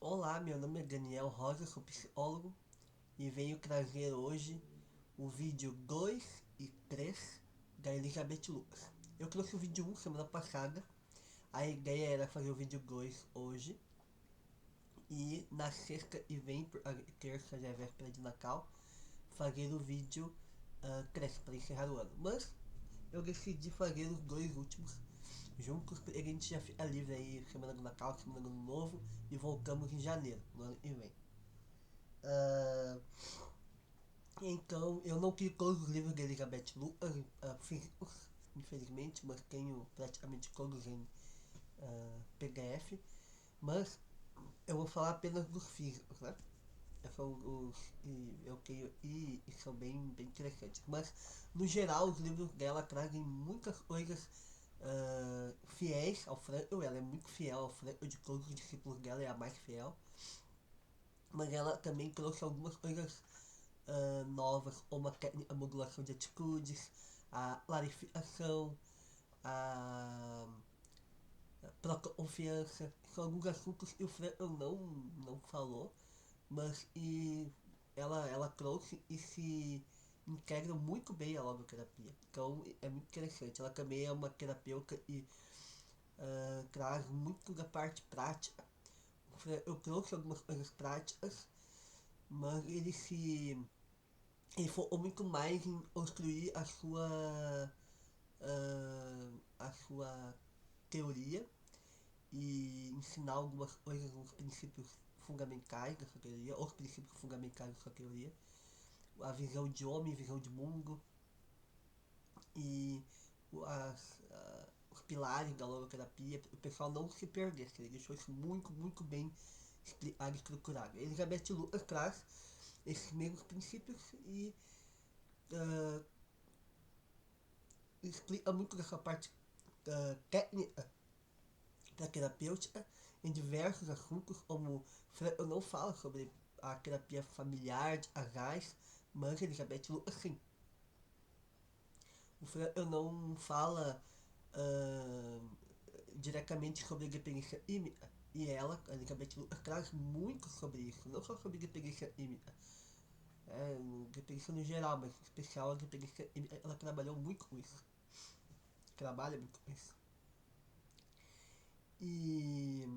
Olá, meu nome é Daniel Rosa, sou psicólogo e venho trazer hoje o vídeo 2 e 3 da Elizabeth Lucas. Eu trouxe o vídeo 1 semana passada, a ideia era fazer o vídeo 2 hoje e na sexta e vem, a terça já é véspera de Natal, fazer o vídeo 3 para encerrar o ano. Mas eu decidi fazer os dois últimos juntos, porque a gente já fica livre aí semana do Natal, semana do Ano Novo e voltamos em janeiro, no ano que vem. Ah, então, eu não tenho todos os livros de Elizabeth Lucas físicos, infelizmente, mas tenho praticamente todos em PDF. Mas eu vou falar apenas dos físicos, né? São os, eu tenho e são bem interessantes. Mas, no geral, os livros dela trazem muitas coisas fiéis ao Franklin. Ela é muito fiel ao Franklin, de todos os discípulos dela é a mais fiel. Mas ela também trouxe algumas coisas novas, como a modulação de atitudes, a clarificação, a própria confiança. São alguns assuntos que o Franklin não falou, mas ela trouxe e se integra muito bem a logoterapia. Então é muito interessante. Ela também é uma terapeuta e traz muito da parte prática. Eu trouxe algumas coisas práticas, mas ele focou muito mais em construir a sua teoria e ensinar algumas coisas, uns princípios fundamentais dessa teoria, os princípios fundamentais dessa teoria, a visão de homem, visão de mundo e os pilares da logoterapia, o pessoal não se perdesse, ele deixou isso muito bem explicado e estruturado. Elizabeth Lucas traz esses mesmos princípios e uh, explica muito dessa parte técnica da terapêutica em diversos assuntos, como eu não falo sobre a terapia familiar de casais, mas Elizabeth Lucas sim. O eu não fala diretamente sobre dependência química, e ela, a Elizabeth Lucas, traz muito sobre isso, não só sobre dependência química, dependência no geral, mas em especial a dependência química, ela trabalhou muito com isso, trabalha muito com isso. E,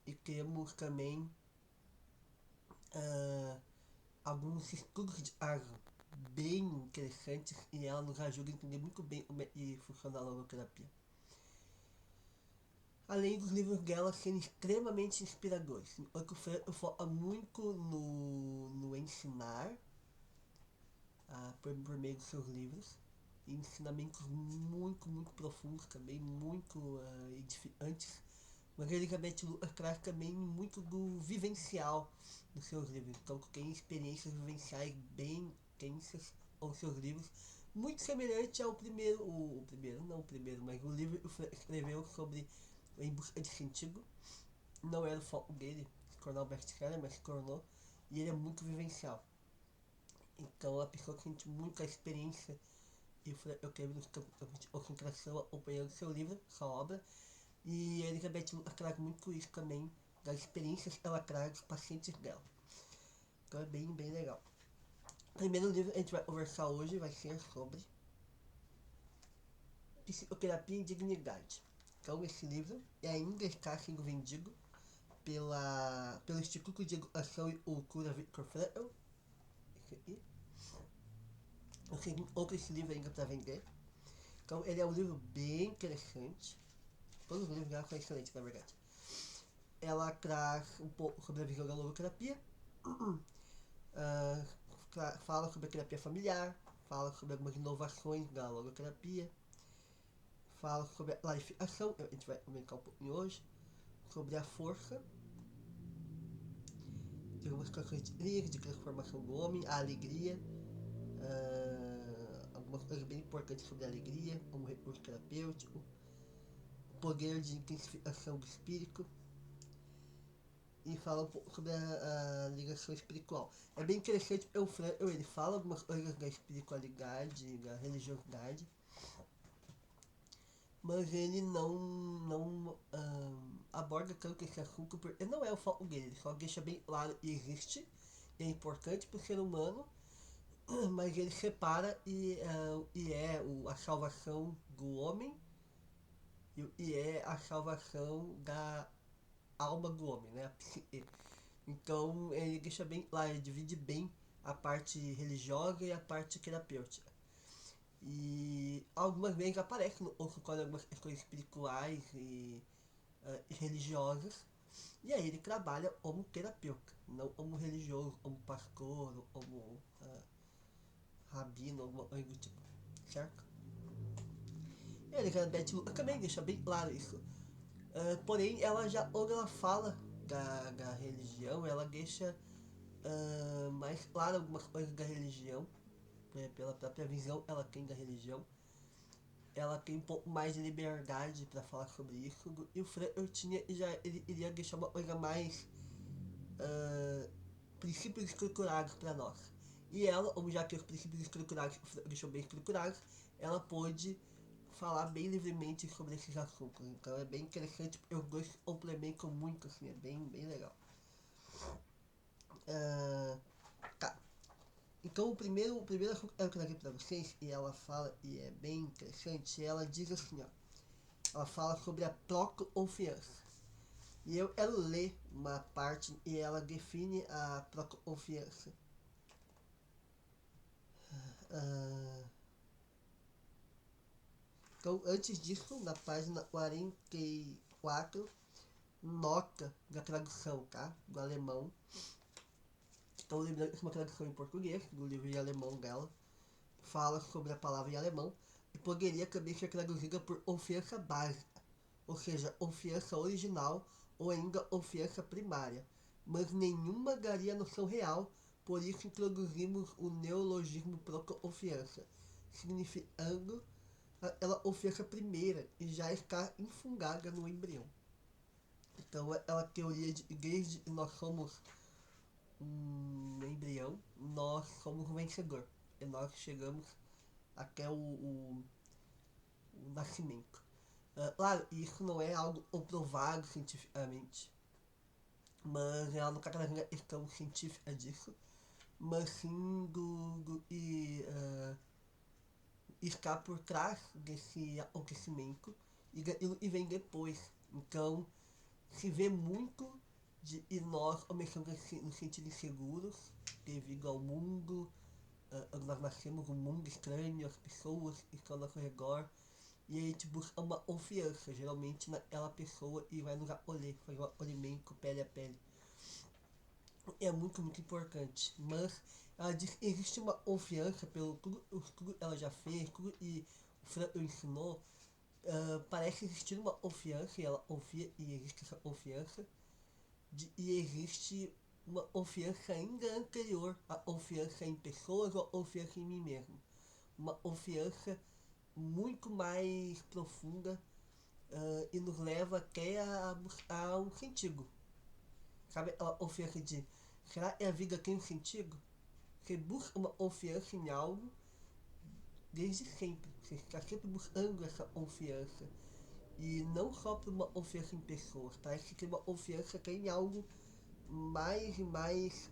e temos também ah, alguns estudos de caso bem interessantes e ela nos ajuda a entender muito bem como é que funciona a logoterapia. Além dos livros dela serem extremamente inspiradores, enquanto o Franco foca muito no ensinar por meio dos seus livros, e ensinamentos muito profundos também, muito edificantes. Mas a Elizabeth Lucas traz também muito do vivencial nos seus livros. Então tem experiências vivenciais bem tensas aos seus livros. Muito semelhante ao primeiro, o primeiro, não o primeiro, mas o livro que o Frank escreveu sobre Em Busca de Sentido. Não era o foco dele se tornar um best-seller, mas se tornou. E ele é muito vivencial. Então a pessoa sente muito a experiência e eu teve no campo de concentração acompanhando seu livro, sua obra. E a Elizabeth Lucas traz muito isso também, das experiências que ela traz dos pacientes dela. Então é bem legal. O primeiro livro que a gente vai conversar hoje vai ser sobre Psicoterapia e Dignidade. Então esse livro ainda está sendo vendido pelo Instituto de Educação e Cultura Victor Frankl. Esse aqui. Eu tenho outro esse livro ainda para vender. Então ele é um livro bem interessante. Todos os livros dela são excelentes, na verdade. Ela traz um pouco sobre a visão da logoterapia, uh, fala sobre a terapia familiar, fala sobre algumas inovações da logoterapia, fala sobre a clarificação, a gente vai comentar um pouquinho hoje, sobre a força, de algumas questões de transformação do homem, a alegria, algumas coisas bem importantes sobre a alegria, como recurso terapêutico, o poder de intensificação do espírito, e fala um pouco sobre a ligação espiritual. É bem interessante porque o Frankl, ele fala algumas coisas da espiritualidade, da religiosidade, mas ele não aborda tanto esse assunto porque não é o foco dele, ele só deixa bem claro e existe, é importante para o ser humano, mas ele separa e é a salvação do homem e é a salvação da alma do homem, né? A psique. Então ele deixa bem claro, ele divide bem a parte religiosa e a parte terapêutica. E algumas vezes aparece no outro quadro algumas questões espirituais e religiosas. E aí ele trabalha como terapeuta, não como religioso, como pastor, como rabino, alguma coisa do tipo, certo? E a Elizabeth Lucas também deixa bem claro isso. Porém, ela já, quando ela fala da religião, ela deixa mais claro algumas coisas da religião, pela própria visão ela tem da religião. Ela tem um pouco mais de liberdade para falar sobre isso. E o Fran eu tinha já ele iria deixar uma coisa mais princípios estruturados para nós. E ela, como já tem os princípios estruturados, deixou bem estruturados, ela pôde falar bem livremente sobre esses assuntos. Então é bem interessante, os dois se complementam muito, assim, é bem legal. Tá. Então o primeiro assunto que eu trago para vocês, e ela fala, e é bem interessante, ela diz assim, ó, ela fala sobre a proconfiança. E eu quero ler uma parte e ela define a proconfiança. Ah, então, antes disso, na página 44, nota da tradução, tá? Do alemão. Então, lembrando que é uma tradução em português, do livro em alemão dela. Fala sobre a palavra em alemão e poderia também ser traduzida por confiança básica, ou seja, confiança original ou ainda confiança primária, mas nenhuma daria noção real, por isso introduzimos o neologismo proto-confiança, significando ela confiança primeira e já está infundada no embrião. Então, ela teoria de desde que nós somos um embrião, nós somos um vencedor. E nós chegamos até o nascimento. Claro, isso não é algo comprovado cientificamente, mas ela não está trazendo a questão científica disso, mas sim está por trás desse acontecimento e vem depois. Então, se vê muito e nós começamos a nos sentir inseguros devido ao mundo. Nós nascemos um mundo estranho, as pessoas que estão ao nosso redor. E a gente busca uma confiança, geralmente naquela pessoa, e vai nos acolher, fazer um acolhimento pele a pele. É muito importante. Mas ela diz que existe uma confiança pelo tudo ela já fez, tudo e o Fran ensinou. Parece existir uma confiança, e ela confia, e existe essa confiança, e existe uma confiança ainda anterior à confiança em pessoas ou à confiança em mim mesmo. Uma confiança muito mais profunda e nos leva até a buscar um sentido. Sabe aquela confiança de será que a vida tem um sentido? Você busca uma confiança em algo desde sempre. Você está sempre buscando essa confiança. E não só por uma confiança em pessoas, parece que tem uma confiança que é em algo mais e mais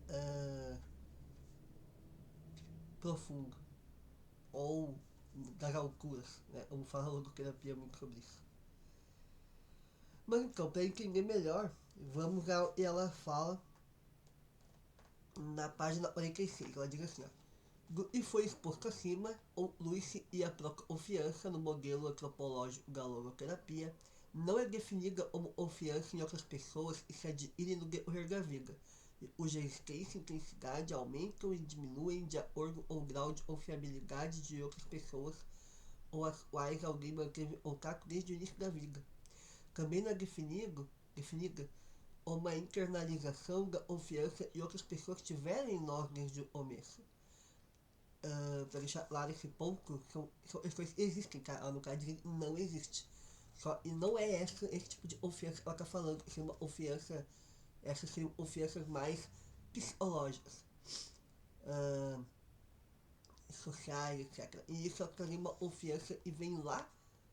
uh, profundo. Ou das alturas, né? Vamos falar logoterapia muito sobre isso. Mas então, para entender melhor, vamos ao que ela fala na página 46. Ela diz assim, ó. E foi exposto acima, conclui-se e a confiança no modelo antropológico da logoterapia não é definida como confiança em outras pessoas que se adquire no decorrer da vida, cuja existência e intensidade aumentam e diminuem de acordo com o grau de confiabilidade de outras pessoas com as quais alguém manteve contato desde o início da vida. Também não é definida uma internalização da confiança que outras pessoas tiveram em nós desde o começo. Para deixar claro esse ponto, são questões que existem, tá? Ela não quer dizer que não existe. E não é esse tipo de confiança que ela está falando, que é uma confiança, essas seriam confianças mais psicológicas, sociais, etc. E isso é uma confiança que vem lá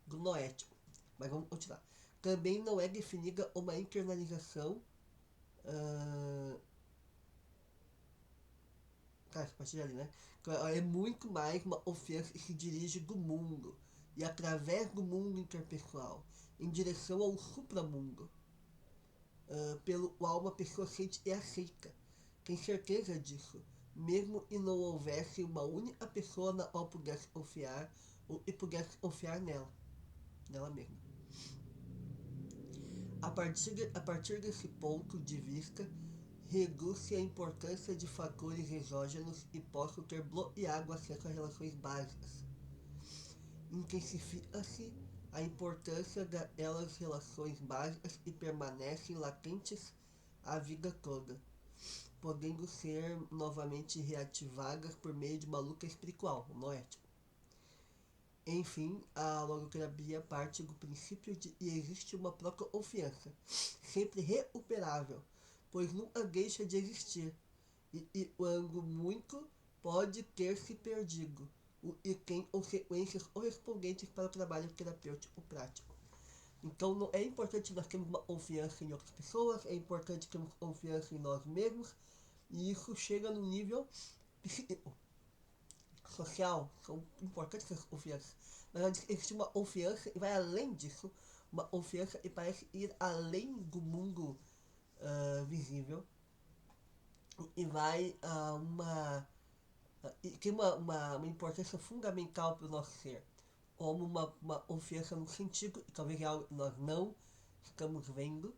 do noético. Mas vamos continuar. Também não é definida uma internalização. Uh, a partir dali, né? É muito mais uma ofensa que se dirige do mundo e através do mundo interpessoal em direção ao supramundo, pelo qual uma pessoa sente e aceita. Tem certeza disso, mesmo e não houvesse uma única pessoa na qual pudesse confiar ou pudesse confiar nela mesma. A partir desse ponto de vista, reduz-se a importância de fatores exógenos e possam ter bloqueado o acesso às relações básicas. Intensifica-se a importância daquelas relações básicas e permanecem latentes a vida toda, podendo ser novamente reativadas por meio de uma luta espiritual, noética. Enfim, a logoterapia parte do princípio de que existe uma própria confiança, sempre recuperável, pois nunca deixa de existir, e quando muito pode ter se perdido, e tem consequências correspondentes para o trabalho terapêutico prático. Então não é importante nós termos uma confiança em outras pessoas, é importante termos confiança em nós mesmos, e isso chega no nível psíquico, social, são importantes essas confianças. Mas existe uma confiança e vai além disso, uma confiança e parece ir além do mundo visível e vai a e tem uma importância fundamental para o nosso ser, como uma confiança no sentido, e talvez é algo que nós não estamos vendo,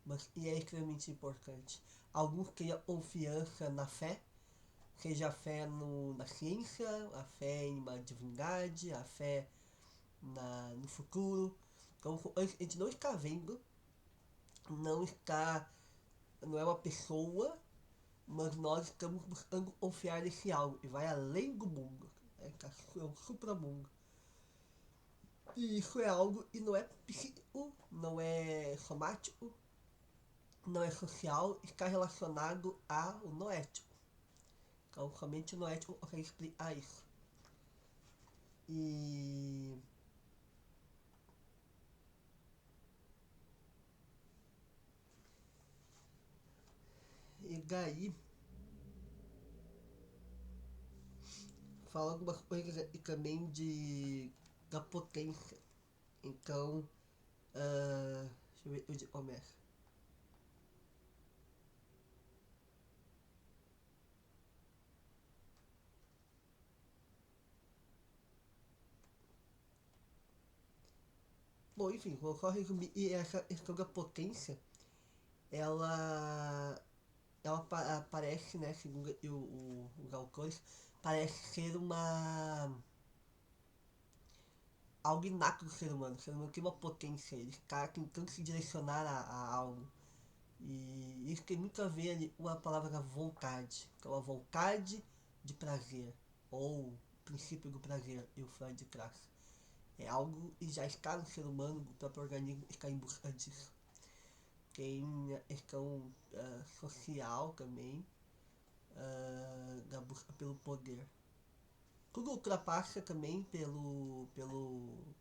mas e é extremamente importante. Alguns têm a confiança na fé, seja a fé na ciência, a fé em uma divindade, a fé no futuro. Então a gente não está vendo, não é uma pessoa, mas nós estamos buscando confiar nesse algo e vai além do mundo, é um supramundo. E isso é algo e não é psíquico, não é somático, não é social, está relacionado ao noético. Então somente o noético consegue explicar isso. E daí fala algumas coisas aqui também da potência. Então, deixa eu ver onde começa. Bom, enfim, vou só resumir. E essa questão da potência, ela aparece, né, segundo os autores, parece ser algo inato do ser humano. O ser humano tem uma potência, ele está tentando se direcionar a algo. E isso tem muito a ver ali com a palavra vontade, que é uma vontade de prazer, ou princípio do prazer, e o Freud traz. É algo que já está no ser humano, o próprio organismo está em busca disso. Tem a questão social também, da busca pelo poder. Tudo ultrapassa também pelo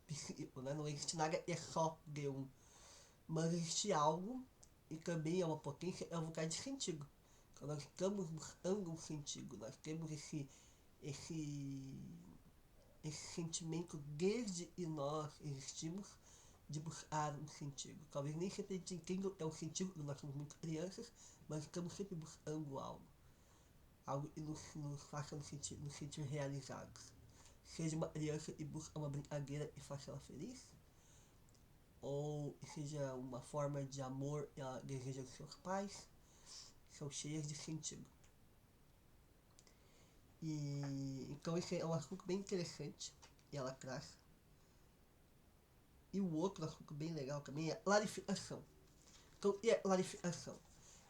psíquico, né? Não existe nada que é só de um. Mas existe algo, e também é uma potência, é uma vontade de sentido. Então nós estamos buscando um sentido, nós temos esse, esse sentimento desde que nós existimos de buscar um sentido. Talvez nem sempre a gente entenda o que é um sentido, quando nós somos muito crianças, mas estamos sempre buscando algo. Algo que nos faça nos sentir realizados. Seja uma criança e busca uma brincadeira e faça ela feliz, ou seja uma forma de amor que ela deseja dos seus pais, são cheias de sentido. E então esse é um assunto bem interessante e ela traz. E o outro assunto bem legal também é clarificação. Então, e a clarificação?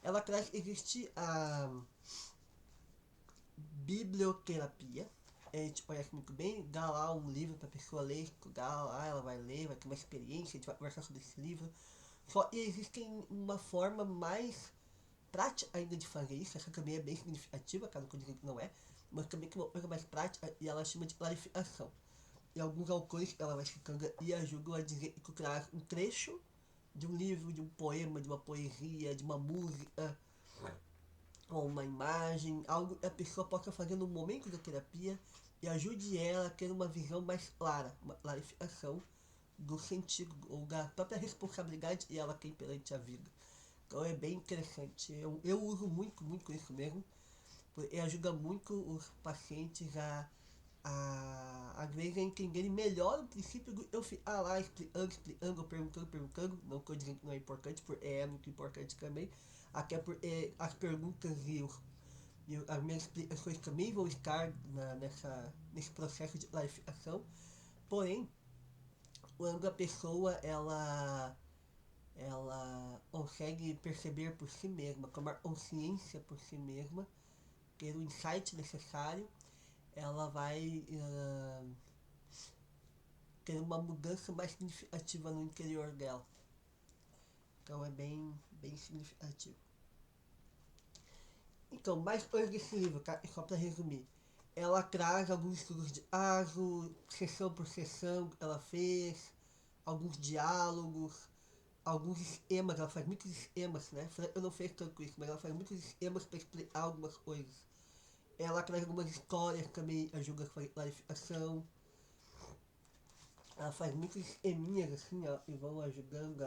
Ela traz que existe a biblioterapia. A gente conhece muito bem, dá lá um livro para a pessoa ler, dá lá, ela vai ler, vai ter uma experiência, a gente vai conversar sobre esse livro. Só que existe uma forma mais prática ainda de fazer isso, essa também é bem significativa, caso eu diga que não é, mas também que é uma coisa mais prática e ela chama de clarificação. E alguns autores ela vai explicando e ajudam a dizer que traz um trecho de um livro, de um poema, de uma poesia, de uma música, ou uma imagem, algo que a pessoa possa fazer no momento da terapia e ajude ela a ter uma visão mais clara, uma clarificação do sentido ou da própria responsabilidade que ela tem perante a vida. Então é bem interessante. Eu uso muito isso mesmo, porque ajuda muito os pacientes a às vezes a entenderem melhor o princípio do eu ficar lá explicando, perguntando. Não estou dizendo que não é importante, porque é muito importante também. Até porque as perguntas e as minhas explicações também vão estar nesse processo de clarificação. Porém, quando a pessoa ela consegue perceber por si mesma, tomar consciência por si mesma, ter o insight necessário, ela vai ter uma mudança mais significativa no interior dela. Então é bem significativo. Então, mais coisas desse livro, tá? Só para resumir. Ela traz alguns estudos de caso, sessão por sessão que ela fez, alguns diálogos, alguns esquemas, ela faz muitos esquemas, né? Eu não fiz tanto isso, mas ela faz muitos esquemas para explicar algumas coisas. Ela traz algumas histórias também, ajuda a fazer clarificação. Ela faz muitos esqueminhas assim, ó, e vão ajudando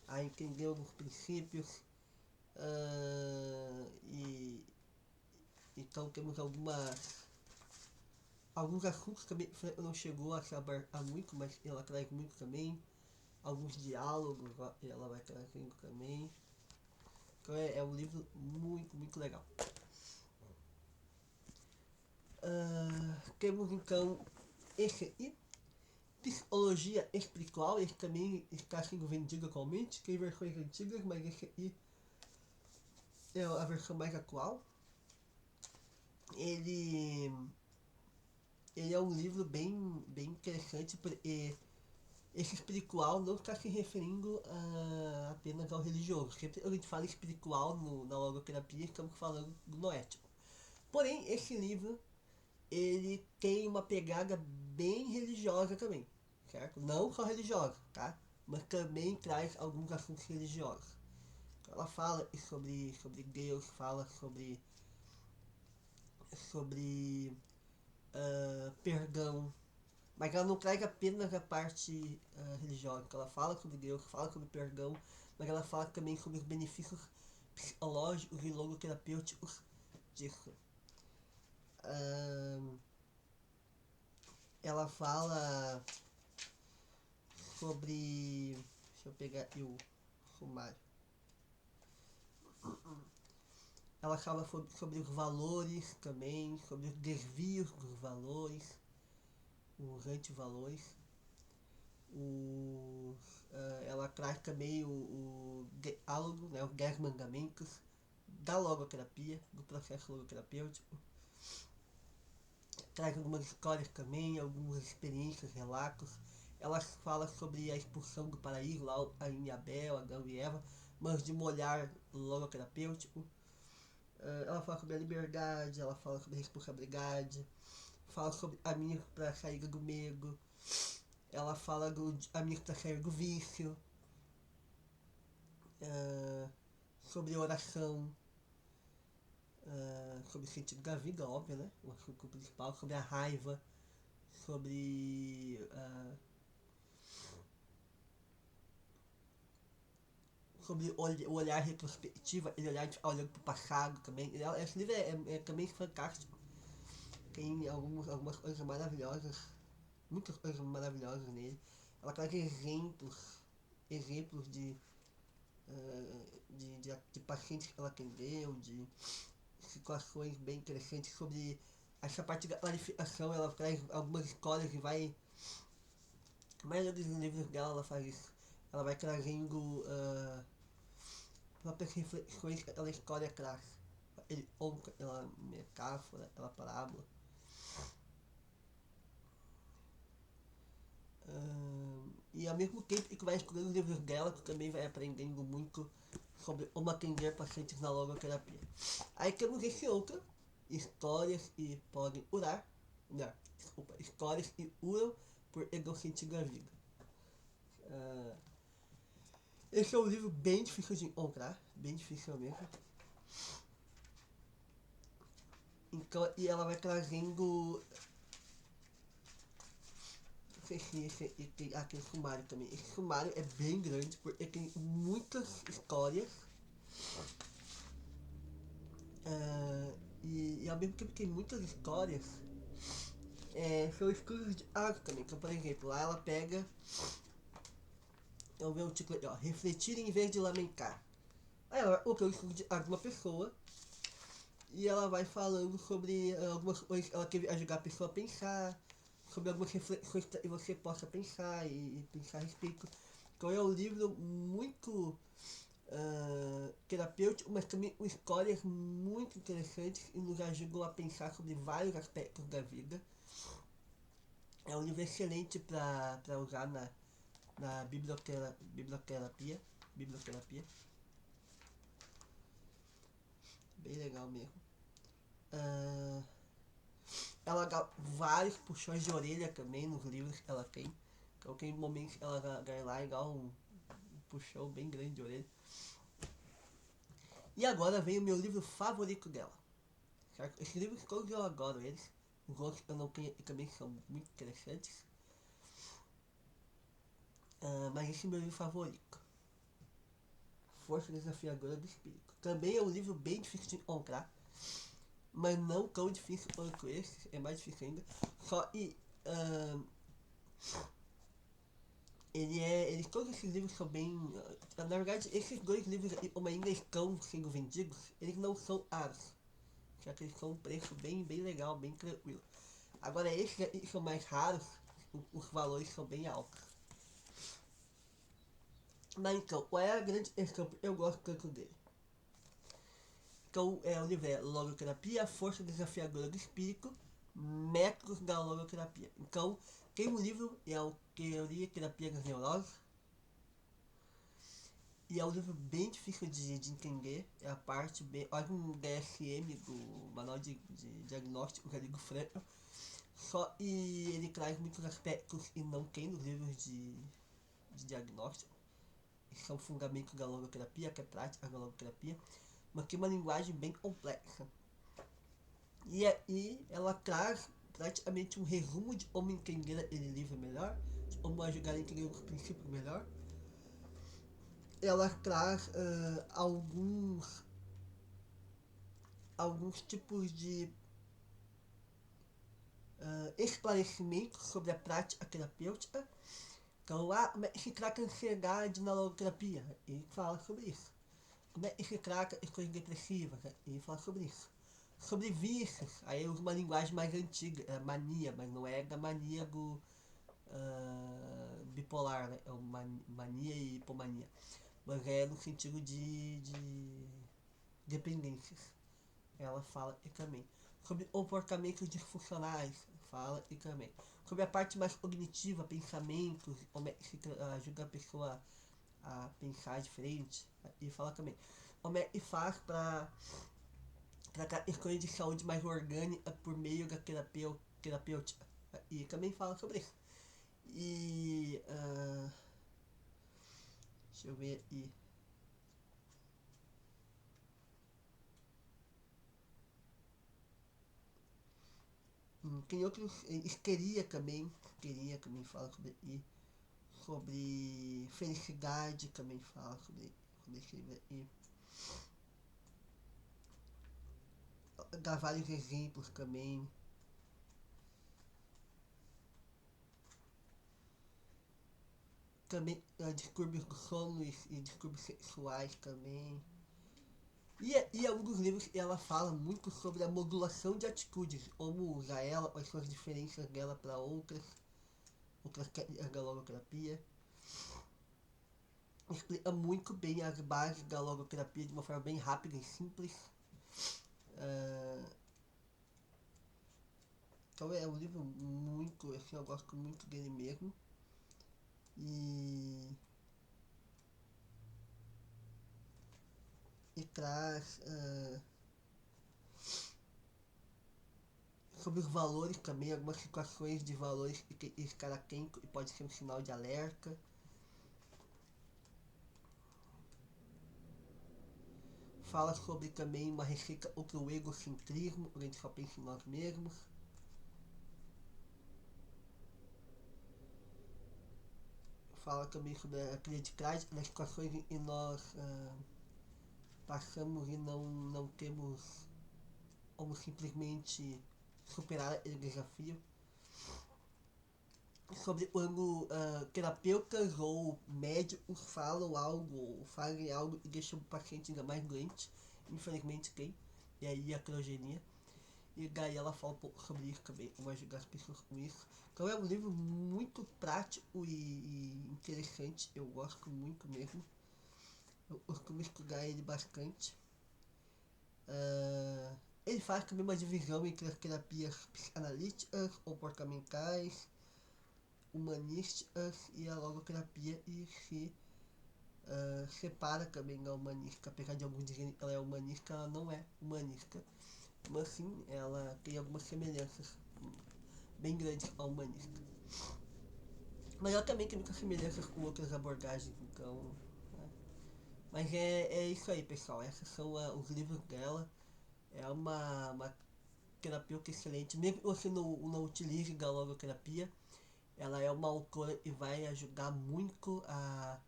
a entender alguns princípios. E então temos alguns assuntos também que não chegou a se abarcar muito, mas ela traz muito também. Alguns diálogos ela vai trazendo também. Então é um livro muito legal. Temos então esse aqui, Psicologia Espiritual. Esse também está sendo vendido atualmente. Tem versões antigas, mas esse aqui é a versão mais atual. Ele é um livro bem interessante, porque esse espiritual não está se referindo apenas ao religioso. Sempre quando a gente fala espiritual na logoterapia, estamos falando do noético. Porém, esse livro ele tem uma pegada bem religiosa também, certo? Não só religiosa, tá? Mas também traz alguns assuntos religiosos. Ela fala sobre Deus, fala sobre perdão, mas ela não traz apenas a parte religiosa. Ela fala sobre Deus, fala sobre perdão, mas ela fala também sobre os benefícios psicológicos e logoterapêuticos disso. Ela fala sobre. Deixa eu pegar aqui o sumário. Ela fala sobre os valores também, sobre os desvios dos valores, os antivalores. Ela traz também o diálogo, né, os 10 mandamentos da logoterapia, do processo logoterapêutico. Traz algumas histórias também, algumas experiências, relatos. Ela fala sobre a expulsão do paraíso, lá em Abel, Adão e Eva, mas de um olhar logoterapêutico. Ela fala sobre a liberdade, ela fala sobre a responsabilidade, fala sobre amigos para sair do medo, ela fala do amigos para sair do vício, sobre oração, sobre o sentido da vida, óbvio, né? O assunto principal, sobre a raiva, sobre o olhar retrospectivo, ele olhar olhando para o passado também. Esse livro é também fantástico. Tem algumas coisas maravilhosas, muitas coisas maravilhosas nele. Ela traz exemplos de pacientes que ela atendeu, de situações bem interessantes sobre essa parte da clarificação. Ela traz algumas histórias e vai. A maioria dos livros dela ela faz isso. Ela vai trazendo próprias reflexões que aquela história traz. Ele conta aquela metáfora, aquela parábola. E ao mesmo tempo que vai estudando os livros dela, tu também vai aprendendo muito sobre como atender pacientes na logoterapia. Aí temos esse outro, histórias e podem curar. Não, desculpa, histórias e curam por egocentrismo da vida. Esse é um livro bem difícil de encontrar, bem difícil mesmo. Então, e ela vai trazendo. Não sei se tem aquele sumário também. Esse sumário é bem grande porque tem muitas histórias. E ao mesmo tempo que tem muitas histórias, são estudos de arte também. Então, por exemplo, lá ela pega. Eu ver o título aqui, ó. Refletir em vez de lamentar. Aí ela colocou o estudo de arte de uma pessoa. E ela vai falando sobre algumas coisas. Ela quer ajudar a pessoa a pensar. Sobre algumas reflexões que você possa pensar e pensar a respeito. Então é um livro muito terapêutico, mas também com histórias muito interessantes e nos ajudam a pensar sobre vários aspectos da vida. É um livro excelente para usar na biblioterapia. Biblioterapia. Bem legal mesmo. Ela dá vários puxões de orelha também nos livros que ela tem. Então tem momentos que ela vai lá e dá um puxão bem grande de orelha. E agora vem o meu livro favorito dela. Certo? Esses livros todos eu adoro eles. Os outros eu não tenho e também são muito interessantes. Mas esse é o meu livro favorito. Força Desafiadora do Espírito. Também é um livro bem difícil de encontrar. Mas não tão difícil quanto esse. É mais difícil ainda. Só e... todos esses livros são bem. Na verdade, esses dois livros, como ainda estão sendo vendidos, eles não são caros. Já que eles são um preço bem legal, bem tranquilo. Agora, esses aqui são mais raros, os valores são bem altos. Mas então, qual é a grande questão? Eu gosto tanto dele. Então, o livro é Logoterapia, Força Desafiadora do Espírito, Métodos da Logoterapia. Então, tem um livro, é o Teoria e Terapia das Neuroses. E é um livro bem difícil de entender. É a parte bem. Olha um DSM do Manual de Diagnóstico Rodrigo Franco. Só e ele traz muitos aspectos e não tem nos livros de diagnóstico. Que são fundamentos da logoterapia, que é prática da logoterapia. Mas tem uma linguagem bem complexa. E aí ela traz praticamente um resumo de como entender aquele livro melhor, de como ajudar a entender os princípios melhor. Ela traz alguns tipos de esclarecimentos sobre a prática terapêutica. Então, como é que se trata a ansiedade na logoterapia? Ele fala sobre isso. Como é que se trata as coisas depressivas? Ele fala sobre isso. Sobre vícios, aí usa uma linguagem mais antiga, é mania, mas não é da mania do bipolar, né? É uma mania e hipomania. Mas é no sentido de dependências. Ela fala e também. Sobre comportamentos disfuncionais, fala e também. Sobre a parte mais cognitiva, pensamentos, como é que se ajuda a pessoa a pensar diferente, e fala também. Como é que faz para tratar questões de saúde mais orgânica por meio da terapêutica. E também fala sobre isso. E. Deixa eu ver aí. Tem outros. Histeria também. Histeria também fala sobre. E sobre felicidade também fala sobre esse livro aí. Dá vários exemplos também. Também distúrbios do sono e distúrbios sexuais também. E alguns livros ela fala muito sobre a modulação de atitudes, como usar ela, quais são as diferenças dela para outras técnicas da logoterapia. Explica muito bem as bases da logoterapia de uma forma bem rápida e simples. Então é um livro muito, assim, eu gosto muito dele mesmo. E, e traz sobre os valores também, algumas situações de valores que esse cara tem e pode ser um sinal de alerta. Fala sobre também uma receita contra o egocentrismo, a gente só pensa em nós mesmos. Fala também sobre a criatividade nas situações em que nós passamos e não temos como simplesmente superar aquele desafio. Sobre quando terapeutas ou médicos falam algo ou fazem algo e deixam o paciente ainda mais doente, infelizmente tem, e aí a criogenia. E daí ela fala um pouco sobre isso também, como ajudar as pessoas com isso. Então é um livro muito prático e interessante, eu gosto muito mesmo. Eu costumo estudar ele bastante. Ele faz também uma divisão entre as terapias psicanalíticas, comportamentais, humanísticas e a logoterapia, e se separa também a humanista. Apesar de alguns dizerem que ela é humanista, ela não é humanista. Mas sim, ela tem algumas semelhanças bem grandes com a humanista. Mas ela também tem muitas semelhanças com outras abordagens, então. Né? Mas é isso aí, pessoal. Esses são os livros dela. É uma terapeuta excelente. Mesmo que você não utilize a logoterapia, ela é uma autora e vai ajudar muito a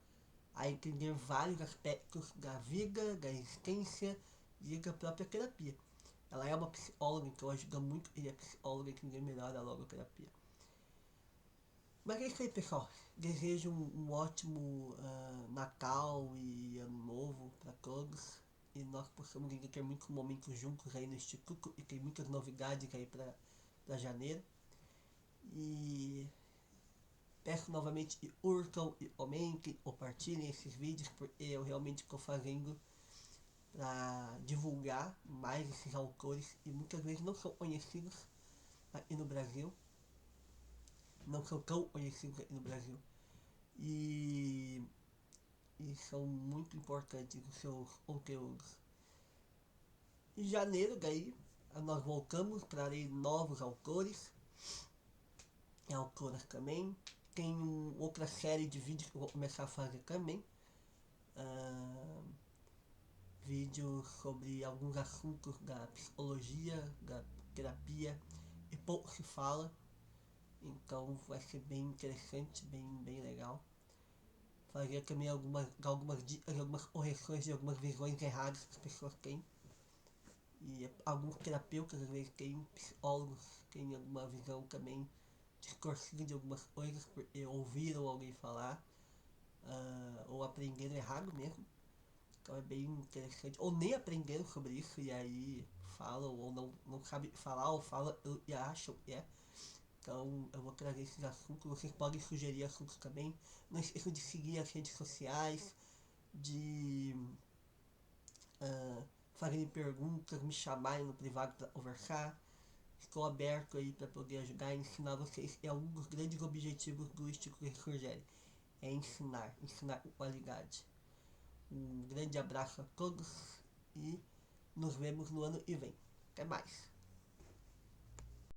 entender vários aspectos da vida, da existência e da própria terapia. Ela é uma psicóloga, então ajuda muito e é psicóloga e entender melhor a logoterapia. Mas é isso aí, pessoal. Desejo um ótimo Natal e Ano Novo para todos. E nós possamos ainda ter muitos momentos juntos aí no Instituto. E tem muitas novidades aí para janeiro. E peço novamente que curtam e comentem, compartilhem esses vídeos, porque eu realmente estou fazendo para divulgar mais esses autores e muitas vezes não são conhecidos aqui no Brasil. Não são tão conhecidos aqui no Brasil. E são muito importantes os seus conteúdos. Em janeiro, daí, nós voltamos, trarei novos autores e autoras também. Tem outra série de vídeos que eu vou começar a fazer também. Vídeos sobre alguns assuntos da psicologia, da terapia, e pouco se fala. Então vai ser bem interessante, bem legal. Fazer também algumas dicas, algumas correções de algumas visões erradas que as pessoas têm. E alguns terapeutas às vezes têm, psicólogos têm alguma visão também distorcida de algumas coisas porque ouviram alguém falar ou aprenderam errado mesmo. Então é bem interessante. Ou nem aprenderam sobre isso e aí falam ou não sabem falar ou falam e acham que é. Então eu vou trazer esses assuntos. Vocês podem sugerir assuntos também. Não esqueçam de seguir as redes sociais, de fazerem perguntas, me chamarem no privado para conversar. Estou aberto aí para poder ajudar e ensinar vocês. É um dos grandes objetivos do Instituto Ressurgere. É ensinar com qualidade. Um grande abraço a todos e nos vemos no ano que vem. Até mais!